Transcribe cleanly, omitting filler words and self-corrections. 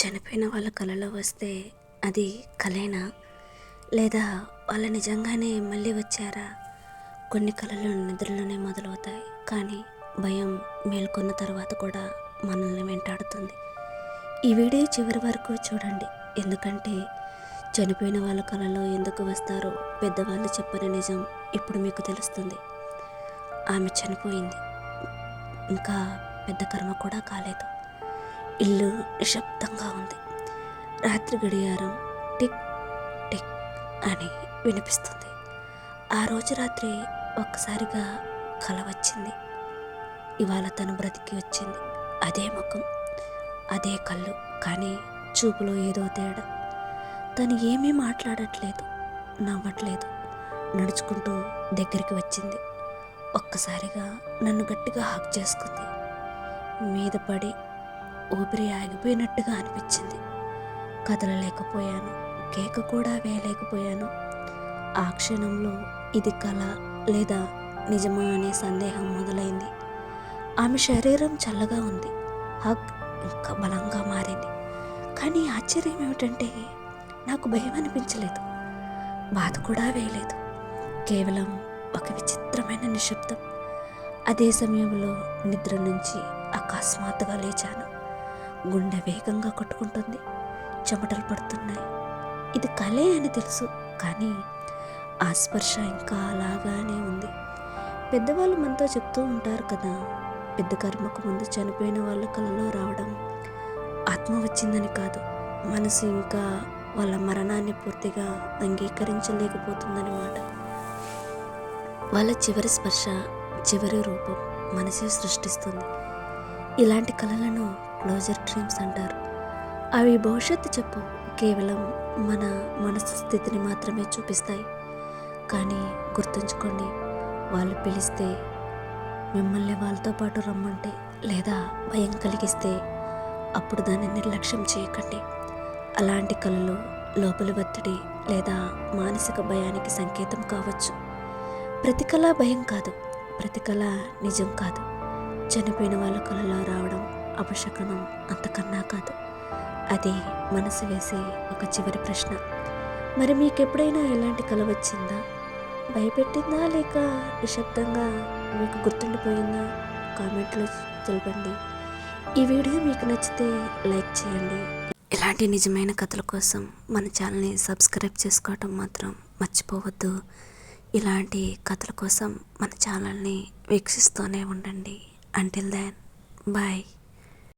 చనిపోయిన వాళ్ళ కలలో వస్తే అది కలేనా, లేదా వాళ్ళు నిజంగానే మళ్ళీ వచ్చారా? కొన్ని కళలు నిద్రలోనే మొదలవుతాయి, కానీ భయం మేల్కొన్న తర్వాత కూడా మనల్ని వెంటాడుతుంది. ఈ వీడియో చివరి వరకు చూడండి, ఎందుకంటే చనిపోయిన వాళ్ళ కళలో ఎందుకు వస్తారో పెద్దవాళ్ళు చెప్పని నిజం ఇప్పుడు మీకు తెలుస్తుంది. ఆమె చనిపోయింది, ఇంకా పెద్ద కర్మ కూడా కాలేదు. ఇల్లు నిశ్శబ్దంగా ఉంది. రాత్రి గడియారం టిక్ టిక్ అని వినిపిస్తుంది. ఆ రోజు రాత్రి ఒక్కసారిగా కల వచ్చింది. ఇవాళ తను బ్రతికి వచ్చింది. అదే ముఖం, అదే కళ్ళు, కానీ చూపులో ఏదో తేడా. తను ఏమీ మాట్లాడట్లేదు, నవ్వట్లేదు. నడుచుకుంటూ దగ్గరికి వచ్చింది. ఒక్కసారిగా నన్ను గట్టిగా హాక్ చేసుకుంది. మీద పడి ఊపిరి ఆగిపోయినట్టుగా అనిపించింది. కదలలేకపోయాను, కేక కూడా వేయలేకపోయాను. ఆ క్షణంలో ఇది కళ లేదా నిజమా అనే సందేహం మొదలైంది. ఆమె శరీరం చల్లగా ఉంది, హగ్ ఇంకా బలంగా మారింది. కానీ ఆశ్చర్యం ఏమిటంటే నాకు భయం అనిపించలేదు, బాధ కూడా వేయలేదు. కేవలం ఒక విచిత్రమైన నిశ్శబ్దం. అదే సమయంలో నిద్ర నుంచి అకస్మాత్తుగా లేచాను. గుండె వేగంగా కొట్టుకుంటుంది, చెమటలు పడుతున్నాయి. ఇది కలే అని తెలుసు, కానీ ఆ స్పర్శ ఇంకా అలాగానే ఉంది. పెద్దవాళ్ళు మనతో చెప్తూ ఉంటారు కదా, పెద్ద కర్మకు ముందు చనిపోయిన వాళ్ళ కలలో రావడం ఆత్మ వచ్చిందని కాదు, మనసు ఇంకా వాళ్ళ మరణాన్ని పూర్తిగా అంగీకరించలేకపోతుందన్నమాట. వాళ్ళ చివరి స్పర్శ, చివరి రూపం మనసే సృష్టిస్తుంది. ఇలాంటి కళలను క్లోజర్ డ్రీమ్స్ అంటారు. అవి భవిష్యత్తు చెప్పు, కేవలం మన మనసు స్థితిని మాత్రమే చూపిస్తాయి. కానీ గుర్తుంచుకోండి, వాళ్ళు పిలిస్తే, మిమ్మల్ని వాళ్ళతో పాటు రమ్మంటే, లేదా భయం కలిగిస్తే అప్పుడు దాన్ని నిర్లక్ష్యం చేయకండి. అలాంటి కళలు లోపలి ఒత్తిడి లేదా మానసిక భయానికి సంకేతం కావచ్చు. ప్రతి కళ భయం కాదు, ప్రతి కళ నిజం కాదు. చనిపోయిన వాళ్ళ కళలో రావడం అపశకనం అంతకన్నా కాదు. అది మనసు వేసే ఒక చివరి ప్రశ్న. మరి మీకెప్పుడైనా ఎలాంటి కళ వచ్చిందా? భయపెట్టిందా, లేక నిశ్శబ్దంగా మీకు గుర్తుండిపోయిందా? కామెంట్లో తెలపండి. ఈ వీడియో మీకు నచ్చితే లైక్ చేయండి. ఇలాంటి నిజమైన కథల కోసం మన ఛానల్ని సబ్స్క్రైబ్ చేసుకోవటం మాత్రం మర్చిపోవద్దు. ఇలాంటి కథల కోసం మన ఛానల్ని వీక్షిస్తూనే ఉండండి. Until then, bye.